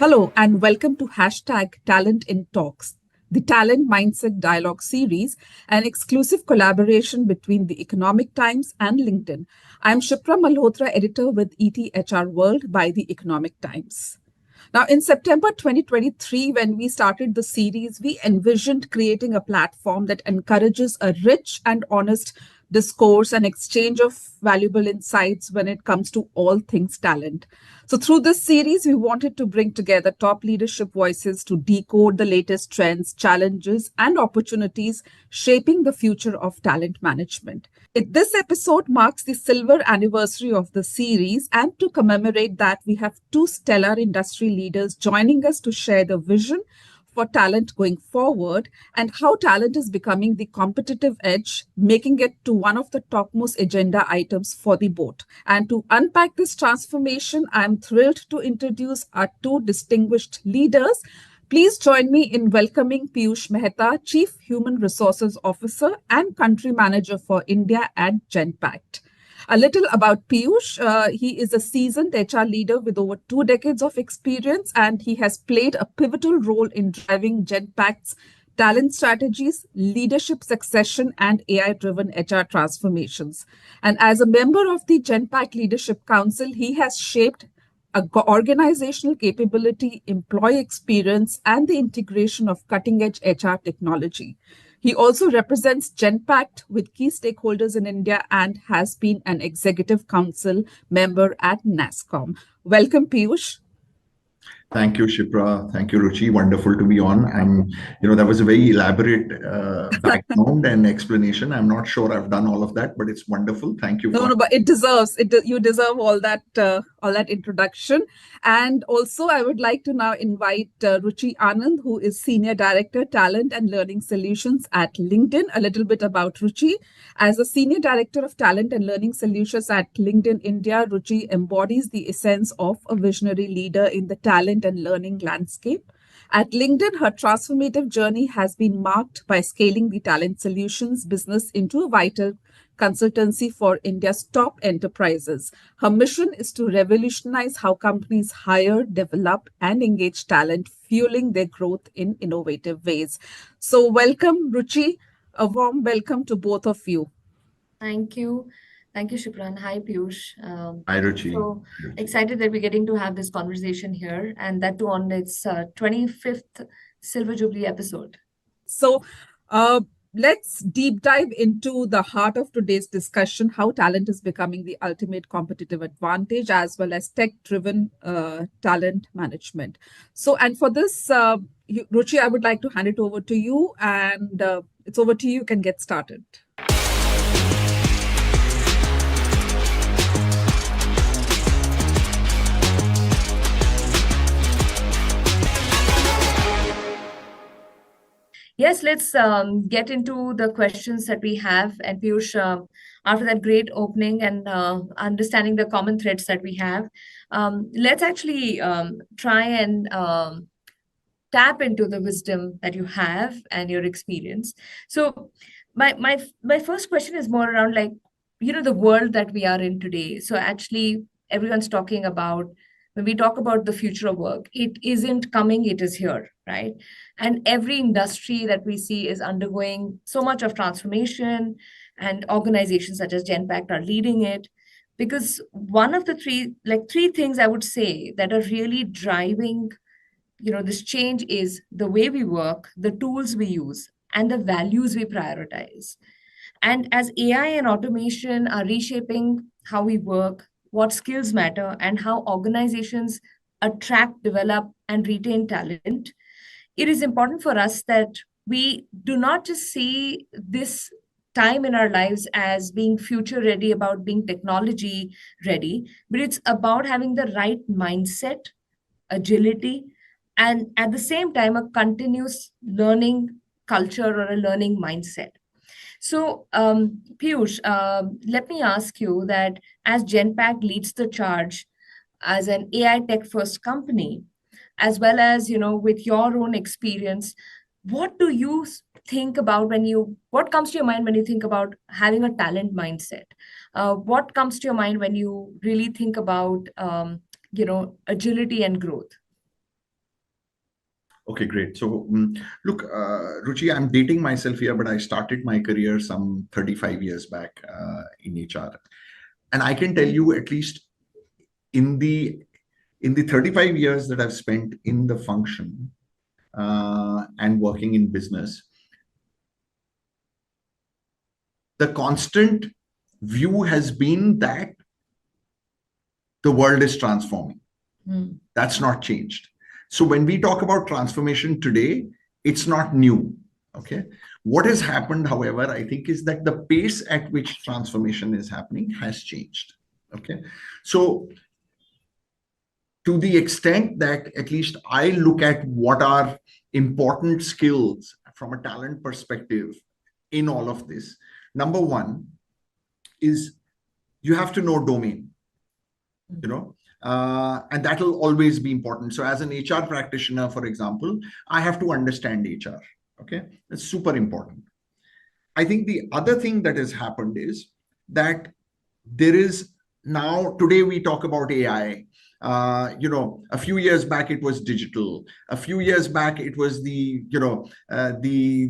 Hello, and welcome to #Talent in Talks, the Talent Mindset Dialogue series, an exclusive collaboration between the Economic Times and LinkedIn. I'm Shipra Malhotra, editor with ETHR World by the Economic Times. Now, in September 2023, when we started the series, we envisioned creating a platform that encourages a rich and honest discourse and exchange of valuable insights when it comes to all things talent. So, through this series, we wanted to bring together top leadership voices to decode the latest trends, challenges, and opportunities shaping the future of talent management. This episode marks the silver anniversary of the series, and to commemorate that, we have two stellar industry leaders joining us to share the vision for talent going forward and how talent is becoming the competitive edge, making it to one of the topmost agenda items for the board. And to unpack this transformation, I'm thrilled to introduce our two distinguished leaders. Please join me in welcoming Piyush Mehta, Chief Human Resources Officer and Country Manager for India at Genpact. A little about Piyush. He is a seasoned HR leader with over 2 decades of experience, and he has played a pivotal role in driving Genpact's talent strategies, leadership succession, and AI-driven HR transformations. And as a member of the Genpact Leadership Council, he has shaped organizational capability, employee experience, and the integration of cutting-edge HR technology. He also represents Genpact with key stakeholders in India and has been an executive council member at NASSCOM. Welcome, Piyush. Thank you, Shipra. Thank you, Ruchee. Wonderful to be on. That was a very elaborate background and explanation. I'm not sure I've done all of that, but it's wonderful. Thank you. No, but it deserves it. You deserve all that introduction. And also, I would like to now invite Ruchee Anand, who is Senior Director, Talent and Learning Solutions at LinkedIn. A little bit about Ruchee. As a Senior Director of Talent and Learning Solutions at LinkedIn India, Ruchee embodies the essence of a visionary leader in the talent and learning landscape. At LinkedIn, her transformative journey has been marked by scaling the talent solutions business into a vital consultancy for India's top enterprises. Her mission is to revolutionize how companies hire, develop, and engage talent, fueling their growth in innovative ways. So welcome, Ruchee. A warm welcome to both of you. Thank you. Thank you, Shipran. Hi, Piyush. Hi, Ruchee. So excited that we're getting to have this conversation here, and that too on its 25th Silver Jubilee episode. So let's deep dive into the heart of today's discussion, how talent is becoming the ultimate competitive advantage, as well as tech-driven talent management. So, and for this, Ruchee, I would like to hand it over to you, and it's over to you. You can get started. Yes, let's get into the questions that we have. And Piyush, after that great opening and understanding the common threads that we have, let's actually try and tap into the wisdom that you have and your experience. So my first question is more around the world that we are in today. So actually, everyone's talking about, when we talk about the future of work, it isn't coming, it is here, right? And every industry that we see is undergoing so much of transformation, and organizations such as Genpact are leading it. Because one of the three things I would say that are really driving, this change is the way we work, the tools we use, and the values we prioritize. And as AI and automation are reshaping how we work, what skills matter, and how organizations attract, develop, and retain talent, it is important for us that we do not just see this time in our lives as being future ready, about being technology ready, but it's about having the right mindset, agility, and at the same time, a continuous learning culture or a learning mindset. So, Piyush, let me ask you that as Genpact leads the charge as an AI tech first company, as well as, with your own experience, what do you think about what comes to your mind when you think about having a talent mindset? What comes to your mind when you really think about, agility and growth? Okay, great. So, look, Ruchee, I'm dating myself here, but I started my career some 35 years back in HR, and I can tell you, at least in the 35 years that I've spent in the function and working in business, the constant view has been that the world is transforming. That's not changed. So when we talk about transformation today, it's not new. Okay. What has happened, however, I think, is that the pace at which transformation is happening has changed. Okay. So to the extent that at least I look at what are important skills from a talent perspective in all of this, number one is you have to know domain, and that will always be important. So as an HR practitioner, for example, I have to understand HR. Okay, that's super important. I think the other thing that has happened is that there is now, today we talk about AI. A few years back it was digital. A few years back it was the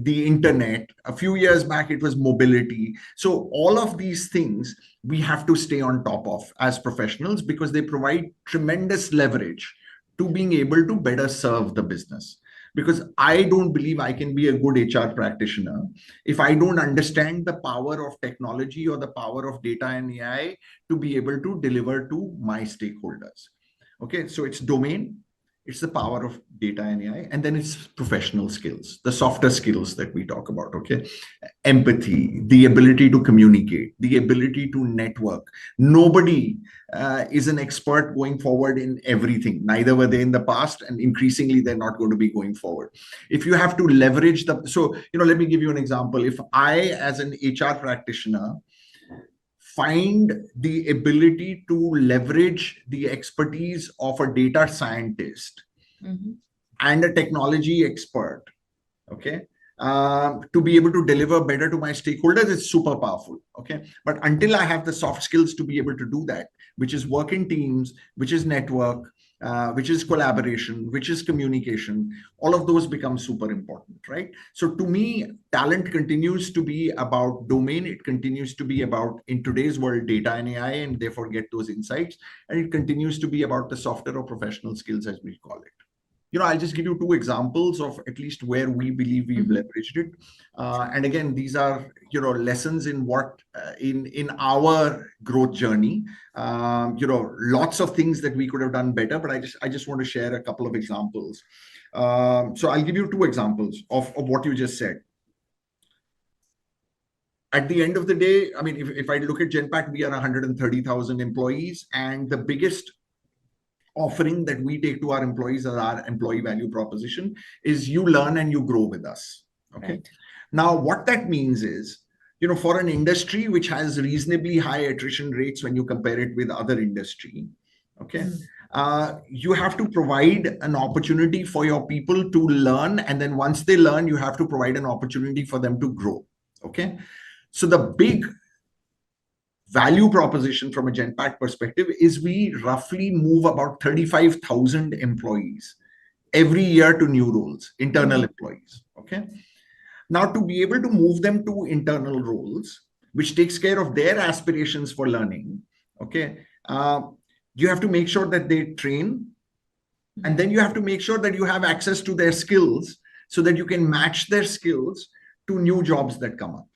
internet. A few years back it was mobility. So all of these things we have to stay on top of as professionals, because they provide tremendous leverage to being able to better serve the business. Because I don't believe I can be a good HR practitioner if I don't understand the power of technology or the power of data and AI to be able to deliver to my stakeholders. Okay, so it's domain, it's the power of data and AI, and then it's professional skills, the softer skills that we talk about. Okay, empathy, the ability to communicate, the ability to network. Nobody is an expert going forward in everything. Neither were they in the past, and increasingly they're not going to be going forward. If you have to leverage let me give you an example. If I, as an HR practitioner, find the ability to leverage the expertise of a data scientist and a technology expert, okay, to be able to deliver better to my stakeholders, it's super powerful. Okay, but until I have the soft skills to be able to do that, which is work in teams, which is network, which is collaboration, which is communication, all of those become super important, right? So to me, talent continues to be about domain. It continues to be about, in today's world, data and AI, and therefore get those insights. And it continues to be about the softer or professional skills, as we call it. I'll just give you two examples of at least where we believe we've leveraged it. And again, these are, lessons in what, in our growth journey. Lots of things that we could have done better, but I just want to share a couple of examples. So I'll give you two examples of what you just said. At the end of the day, I mean, if I look at Genpact, we are 130,000 employees, and the biggest offering that we take to our employees as our employee value proposition is you learn and you grow with us. Okay. Right. Now, what that means is, for an industry which has reasonably high attrition rates when you compare it with other industry, okay, you have to provide an opportunity for your people to learn. And then once they learn, you have to provide an opportunity for them to grow. Okay. So the big value proposition from a Genpact perspective is we roughly move about 35,000 employees every year to new roles, internal employees. Okay. Now, to be able to move them to internal roles, which takes care of their aspirations for learning, okay, you have to make sure that they train, and then you have to make sure that you have access to their skills so that you can match their skills to new jobs that come up,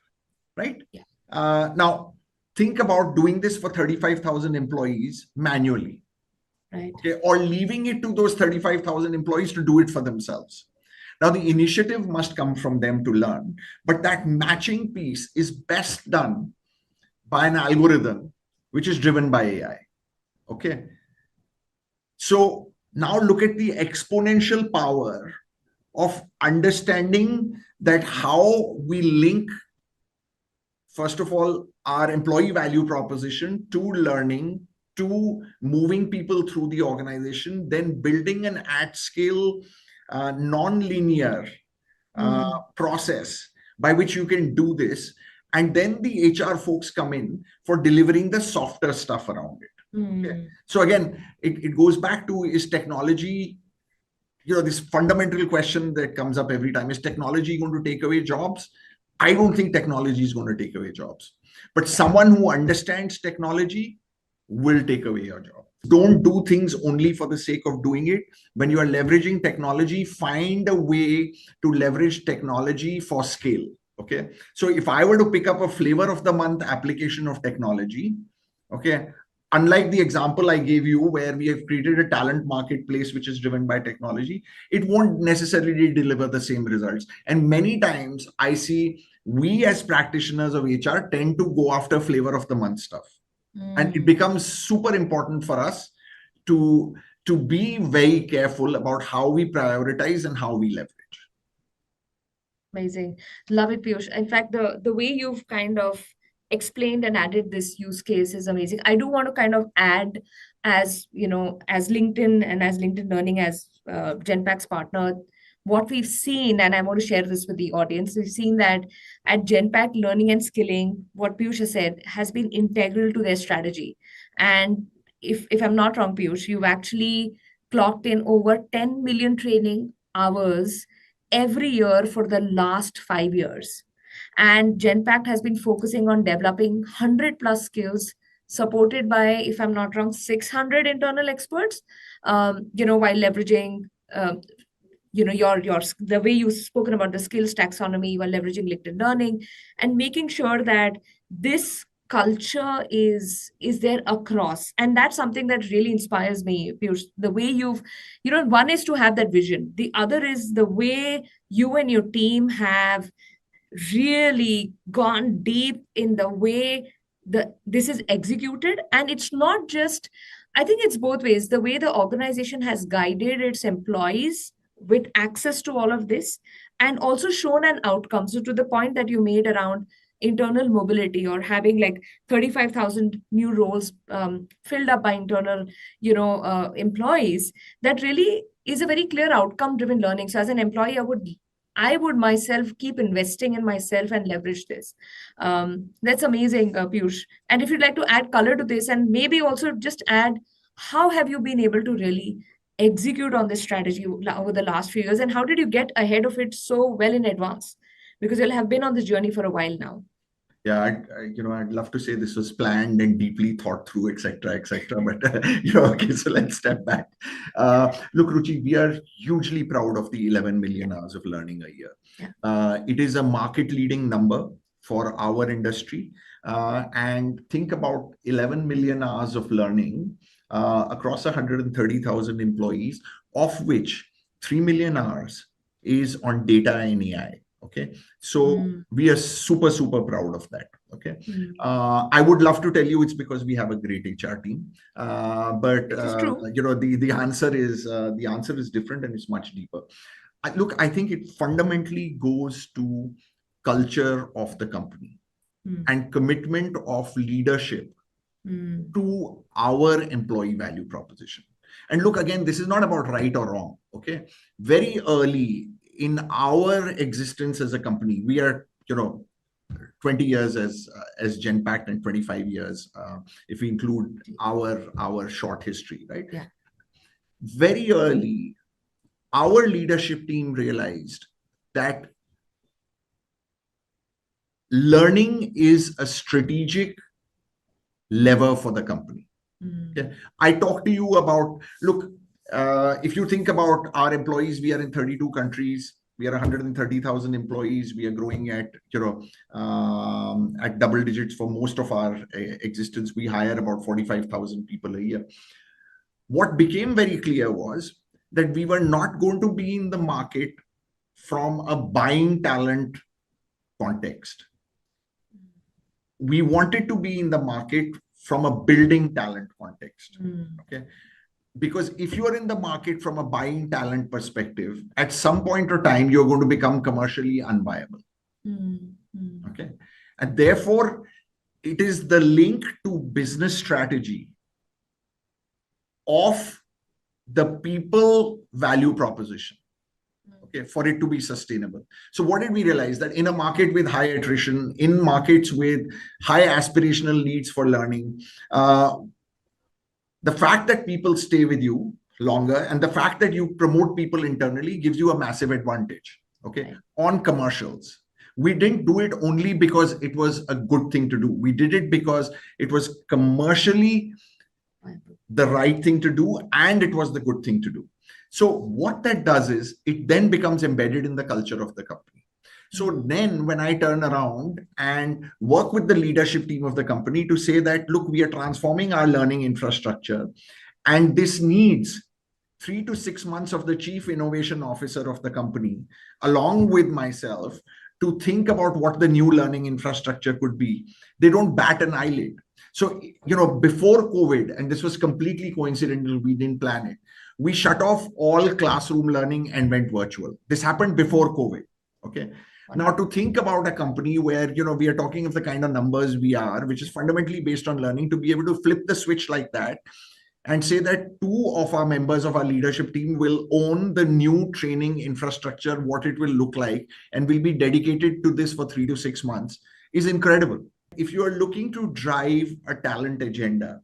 right? Yeah. Now, think about doing this for 35,000 employees manually, right? Okay, or leaving it to those 35,000 employees to do it for themselves. Now, the initiative must come from them to learn, but that matching piece is best done by an algorithm which is driven by AI. Okay. So now look at the exponential power of understanding that how we link, first of all, our employee value proposition to learning, to moving people through the organization, then building an at-scale, non-linear process by which you can do this. And then the HR folks come in for delivering the softer stuff around it. Okay. So again, it goes back to, is technology this fundamental question that comes up every time, is technology going to take away jobs? I don't think technology is going to take away jobs, but someone who understands technology will take away your job. Don't do things only for the sake of doing it. When you are leveraging technology, find a way to leverage technology for scale. Okay. So if I were to pick up a flavor of the month application of technology, okay, unlike the example I gave you where we have created a talent marketplace which is driven by technology, it won't necessarily deliver the same results. And many times I see we as practitioners of HR tend to go after flavor of the month stuff. And it becomes super important for us to be very careful about how we prioritize and how we leverage. Amazing. Love it, Piyush. In fact, the way you've kind of explained and added this use case is amazing. I do want to kind of add, as you know, as LinkedIn and as LinkedIn Learning, as Genpact's partner, what we've seen, and I want to share this with the audience. We've seen that at Genpact, learning and skilling, what Piyush has said, has been integral to their strategy. And if I'm not wrong, Piyush, you've actually clocked in over 10 million training hours every year for the last 5 years. And Genpact has been focusing on developing 100 plus skills, supported by, if I'm not wrong, 600 internal experts, while leveraging, your the way you've spoken about the skills taxonomy, while leveraging LinkedIn Learning and making sure that this culture is there across. And that's something that really inspires me, Piyush. The way you've, one is to have that vision. The other is the way you and your team have really gone deep in the way this is executed. And it's not just, I think it's both ways. The way the organization has guided its employees with access to all of this, and also shown an outcome. So to the point that you made around internal mobility, or having like 35,000 new roles filled up by internal employees, that really is a very clear outcome driven learning. So as an employee, I would myself keep investing in myself and leverage this. That's amazing, Piyush. And if you'd like to add color to this, and maybe also just add, how have you been able to really execute on this strategy over the last few years, and how did you get ahead of it so well in advance? Because you'll have been on this journey for a while now. Yeah, I'd love to say this was planned and deeply thought through, etc., but okay, so let's step back. Look, Ruchee, we are hugely proud of the 11 million hours of learning a year. Yeah. It is a market-leading number for our industry, and think about 11 million hours of learning across 130,000 employees, of which 3 million hours is on data and AI. Okay, so we are super, super proud of that. Okay, I would love to tell you it's because we have a great HR team, but the answer is different, and it's much deeper. Look, I think it fundamentally goes to culture of the company and commitment of leadership to our employee value proposition. And look, again, this is not about right or wrong. Okay, very early in our existence as a company, we are 20 years as Genpact, and 25 years if we include our short history, right? Yeah. Very early, our leadership team realized that learning is a strategic lever for the company. Okay, I talked to you about, look, if you think about our employees, we are in 32 countries. We are 130,000 employees. We are growing at double digits for most of our existence. We hire about 45,000 people a year. What became very clear was that we were not going to be in the market from a buying talent context. We wanted to be in the market from a building talent context. Okay, because if you are in the market from a buying talent perspective, at some point or time, you're going to become commercially unviable. Okay, and therefore, it is the link to business strategy of the people value proposition, okay, for it to be sustainable. So what did we realize? That in a market with high attrition, in markets with high aspirational needs for learning, the fact that people stay with you longer. And the fact that you promote people internally gives you a massive advantage, okay, on commercials. We didn't do it only because it was a good thing to do. We did it because it was commercially the right thing to do, and it was the good thing to do. So what that does is it then becomes embedded in the culture of the company. So then when I turn around and work with the leadership team of the company to say that, look, we are transforming our learning infrastructure, and this needs 3 to 6 months of the chief innovation officer of the company, along with myself, to think about what the new learning infrastructure could be. They don't bat an eyelid. So, before COVID, and this was completely coincidental, we didn't plan it, we shut off all classroom learning and went virtual. This happened before COVID. Okay. Now, to think about a company where, we are talking of the kind of numbers we are, which is fundamentally based on learning, to be able to flip the switch like that and say that 2 of our members of our leadership team will own the new training infrastructure, what it will look like, and will be dedicated to this for 3 to 6 months is incredible. If you are looking to drive a talent agenda,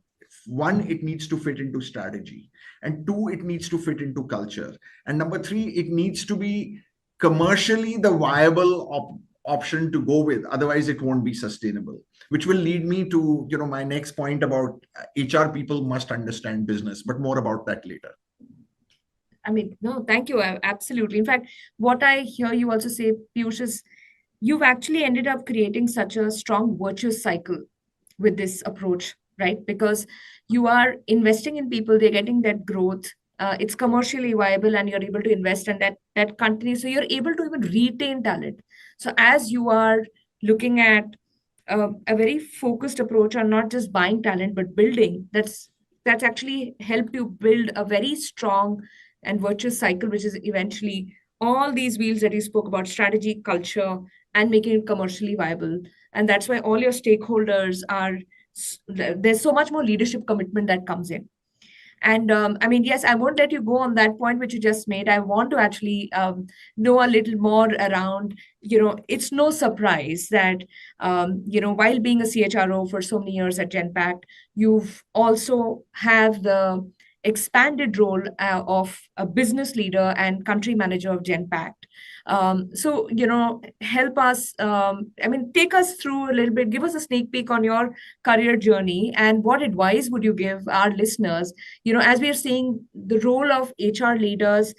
1, it needs to fit into strategy, and 2, it needs to fit into culture, and number 3, it needs to be commercially the viable option to go with. Otherwise, it won't be sustainable, which will lead me to my next point about HR people must understand business, but more about that later. I mean, no, thank you. Absolutely. In fact, what I hear you also say, Piyush, is you've actually ended up creating such a strong virtuous cycle with this approach, right? Because you are investing in people, they're getting that growth, it's commercially viable, and you're able to invest, and that continues. So you're able to even retain talent. So as you are looking at a very focused approach on not just buying talent but building, that's actually helped you build a very strong and virtuous cycle, which is eventually all these wheels that you spoke about: strategy, culture, and making it commercially viable. And that's why all your stakeholders are, there's so much more leadership commitment that comes in. And I mean, yes, I won't let you go on that point which you just made. I want to actually know a little more around, it's no surprise that, while being a CHRO for so many years at Genpact, you've also have the expanded role of a business leader and country manager of Genpact. So, help us, take us through a little bit, give us a sneak peek on your career journey, and what advice would you give our listeners, as we are seeing the role of HR leaders,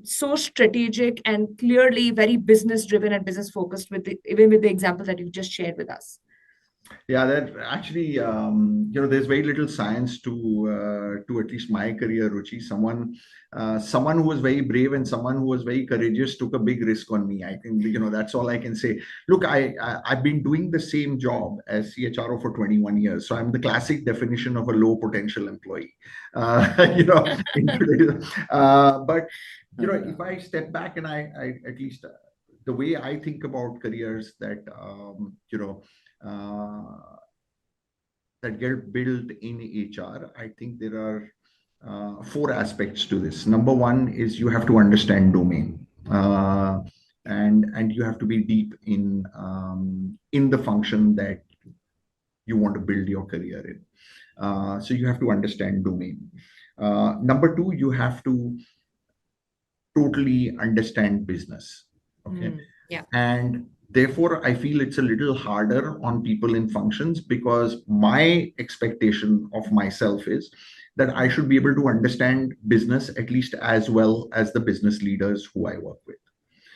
so strategic and clearly very business driven and business focused, even with the example that you just shared with us. Yeah, that actually, there's very little science to at least my career, Ruchee. Someone who was very brave and someone who was very courageous took a big risk on me. I think, that's all I can say. Look, I've been doing the same job as CHRO for 21 years. So I'm the classic definition of a low potential employee, but, if I step back and I at least the way I think about careers that, that get built in HR, I think there are 4 aspects to this. Number 1 is you have to understand domain, and you have to be deep in the function that you want to build your career in. So you have to understand domain. Number 2, you have to totally understand business. Okay. Yeah. And therefore, I feel it's a little harder on people in functions, because my expectation of myself is that I should be able to understand business at least as well as the business leaders who I work with.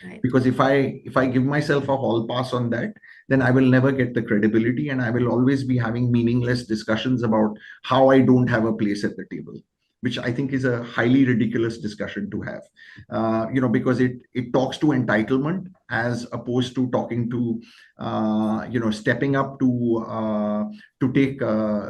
Right. Because if I give myself a hall pass on that, then I will never get the credibility, and I will always be having meaningless discussions about how I don't have a place at the table, which I think is a highly ridiculous discussion to have, because it talks to entitlement as opposed to talking to, stepping up to take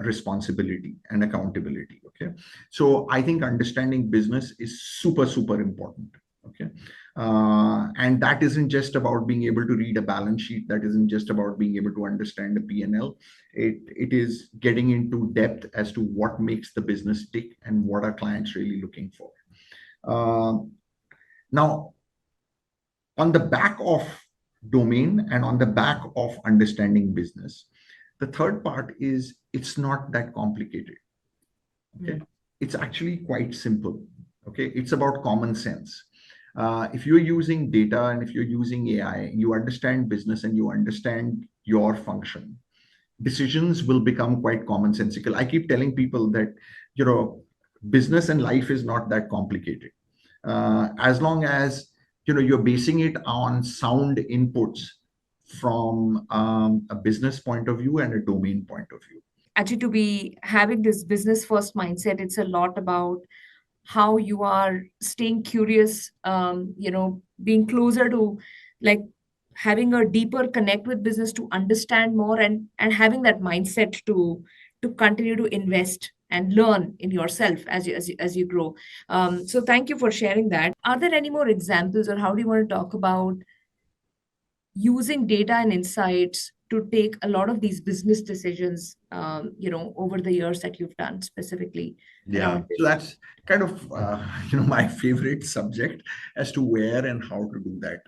responsibility and accountability. Okay, so I think understanding business is super, super important. Okay, and that isn't just about being able to read a balance sheet. That isn't just about being able to understand a P&L. It is getting into depth as to what makes the business tick and what are clients really looking for. Now, on the back of domain and on the back of understanding business, the third part is it's not that complicated. Okay, it's actually quite simple. Okay, it's about common sense. If you're using data and if you're using AI, you understand business and you understand your function, decisions will become quite commonsensical. I keep telling people that, business and life is not that complicated. As long as, you're basing it on sound inputs from a business point of view and a domain point of view. Actually, to be having this business first mindset, it's a lot about how you are staying curious, being closer to, like, having a deeper connect with business to understand more, and having that mindset to continue to invest and learn in yourself as you grow. So thank you for sharing that. Are there any more examples, or how do you want to talk about using data and insights to take a lot of these business decisions, over the years that you've done specifically Yeah, around so this? that's kind of my favorite subject as to where and how to do that.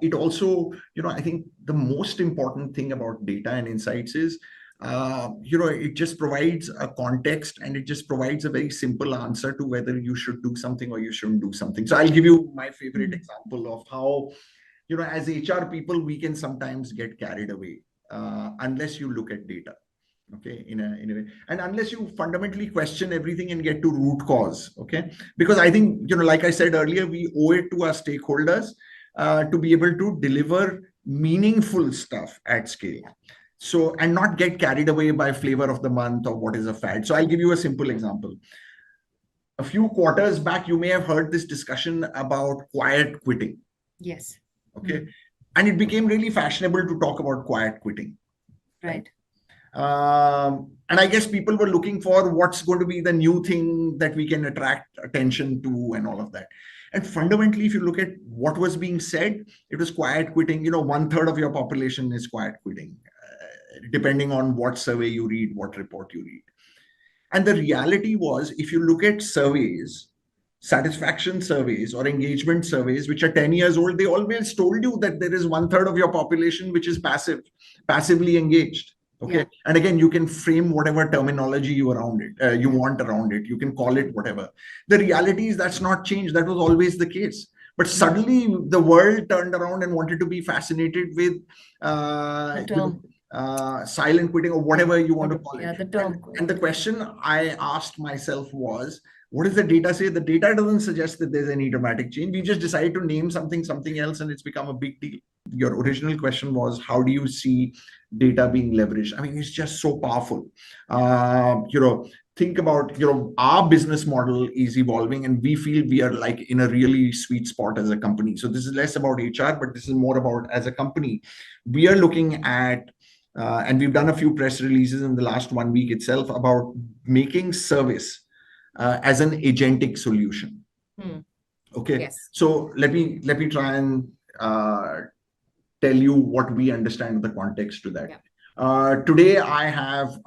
It also, I think the most important thing about data and insights is, it just provides a context and it just provides a very simple answer to whether you should do something or you shouldn't do something. So I'll give you my favorite example of how, as HR people, we can sometimes get carried away unless you look at data. Okay, in a way, and unless you fundamentally question everything and get to root cause. Okay, because I think, like I said earlier, we owe it to our stakeholders to be able to deliver meaningful stuff at scale. So, and not get carried away by flavor of the month or what is a fad. So I'll give you a simple example. A few quarters back, you may have heard this discussion about quiet quitting. Yes. Okay, and it became really fashionable to talk about quiet quitting. Right. And I guess people were looking for what's going to be the new thing that we can attract attention to and all of that. And fundamentally, if you look at what was being said, it was quiet quitting. 1/3 of your population is quiet quitting, depending on what survey you read, what report you read. And the reality was, if you look at surveys, satisfaction surveys or engagement surveys, which are 10 years old, they always told you that there is 1/3 of your population which is passively engaged. Okay. Yeah. And again, you can frame whatever terminology you want around it. You can call it whatever. The reality is that's not changed. That was always the case. But suddenly the world turned around and wanted to be fascinated with The term. silent quitting or whatever you want to call it. Yeah, the term. And the question I asked myself was, what does the data say? The data doesn't suggest that there's any dramatic change. We just decided to name something else and it's become a big deal. Your original question was, how do you see data being leveraged? I mean, it's just so powerful. Think about, our business model is evolving and we feel we are like in a really sweet spot as a company. So this is less about HR, but this is more about, as a company, we are looking at, and we've done a few press releases in the last 1 week itself about making service as an agentic solution. Okay. Yes. So let me try and tell you what we understand the context to that. Yeah. Today I have,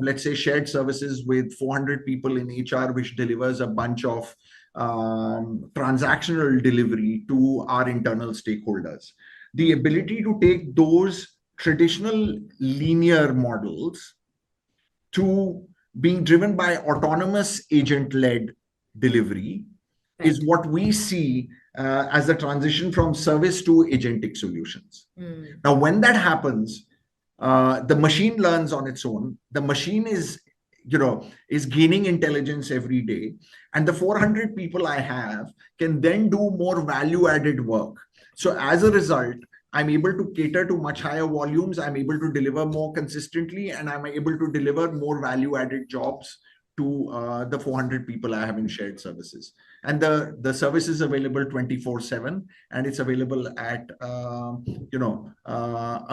let's say, shared services with 400 people in HR, which delivers a bunch of transactional delivery to our internal stakeholders. The ability to take those traditional linear models to being driven by autonomous agent-led delivery is what we see as the transition from service to agentic solutions. Now, when that happens, the machine learns on its own. The machine is gaining intelligence every day. And the 400 people I have can then do more value-added work. So as a result, I'm able to cater to much higher volumes. I'm able to deliver more consistently, and I'm able to deliver more value-added jobs to the 400 people I have in shared services. And the service is available 24/7, and it's available at a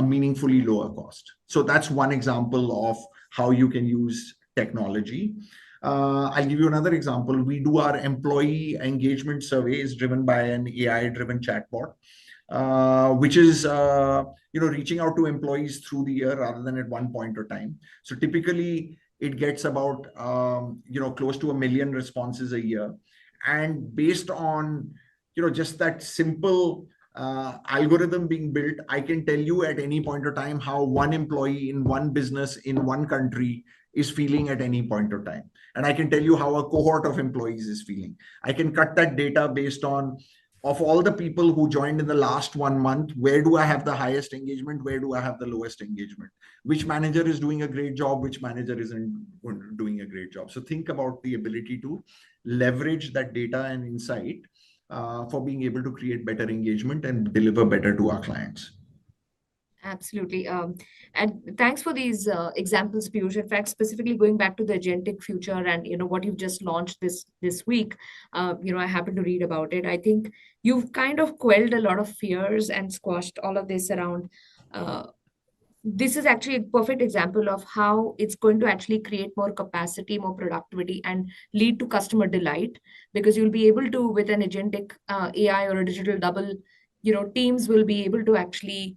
meaningfully lower cost. So that's one example of how you can use technology. I'll give you another example. We do our employee engagement surveys driven by an AI-driven chatbot, which is reaching out to employees through the year rather than at one point or time. So typically it gets about close to 1 million responses a year, and based on just that simple algorithm being built, I can tell you at any point of time how one employee in one business in one country is feeling at any point of time. and I can tell you how a cohort of employees is feeling. I can cut that data based on, of all the people who joined in the last 1 month, where do I have the highest engagement? Where do I have the lowest engagement? Which manager is doing a great job? Which manager isn't doing a great job? So think about the ability to leverage that data and insight for being able to create better engagement and deliver better to our clients. Absolutely. And thanks for these examples, Piyush. In fact, specifically going back to the agentic future and what you've just launched this week, I happened to read about it. I think you've kind of quelled a lot of fears and squashed all of this around. This is actually a perfect example of how it's going to actually create more capacity, more productivity, and lead to customer delight, because you'll be able to, with an agentic AI or a digital double, teams will be able to actually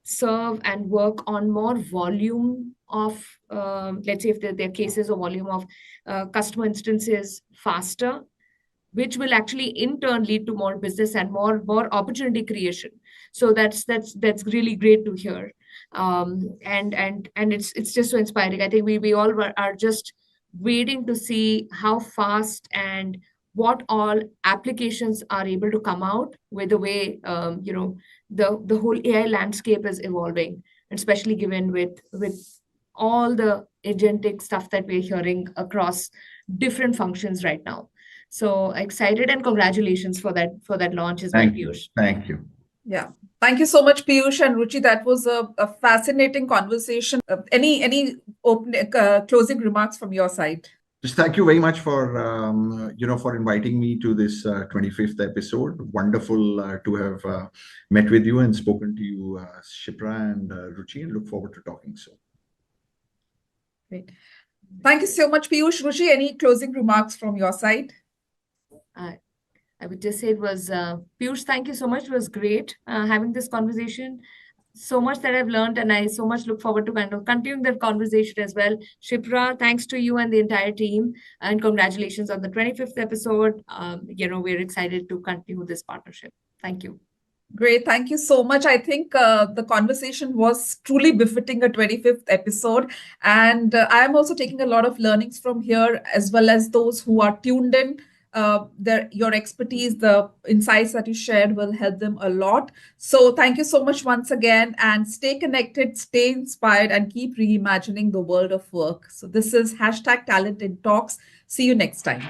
serve and work on more volume of, let's say if there are cases or volume of customer instances faster, which will actually in turn lead to more business and more opportunity creation. So that's really great to hear. And it's just so inspiring. I think we all are just waiting to see how fast and what all applications are able to come out with the way the whole AI landscape is evolving, especially given with all the agentic stuff that we're hearing across different functions right now. So excited, and congratulations for that launch as well, Piyush. Thank you. Yeah. Thank you so much, Piyush and Ruchee. That was a fascinating conversation. Any opening closing remarks from your side? Just thank you very much for for inviting me to this 25th episode. Wonderful to have met with you and spoken to you, Shipra and Ruchee, and look forward to talking soon. Great. Thank you so much, Piyush. Ruchee, any closing remarks from your side? I would just say it was, Piyush, thank you so much. It was great having this conversation. So much that I've learned, and I so much look forward to kind of continuing that conversation as well. Shipra, thanks to you and the entire team, and congratulations on the 25th episode. We're excited to continue this partnership. Thank you. Great. Thank you so much. I think the conversation was truly befitting a 25th episode. And I am also taking a lot of learnings from here, as well as those who are tuned in. Your expertise, the insights that you shared will help them a lot. So thank you so much once again, and stay connected, stay inspired, and keep reimagining the world of work. So this is #Talent in Talks. See you next time.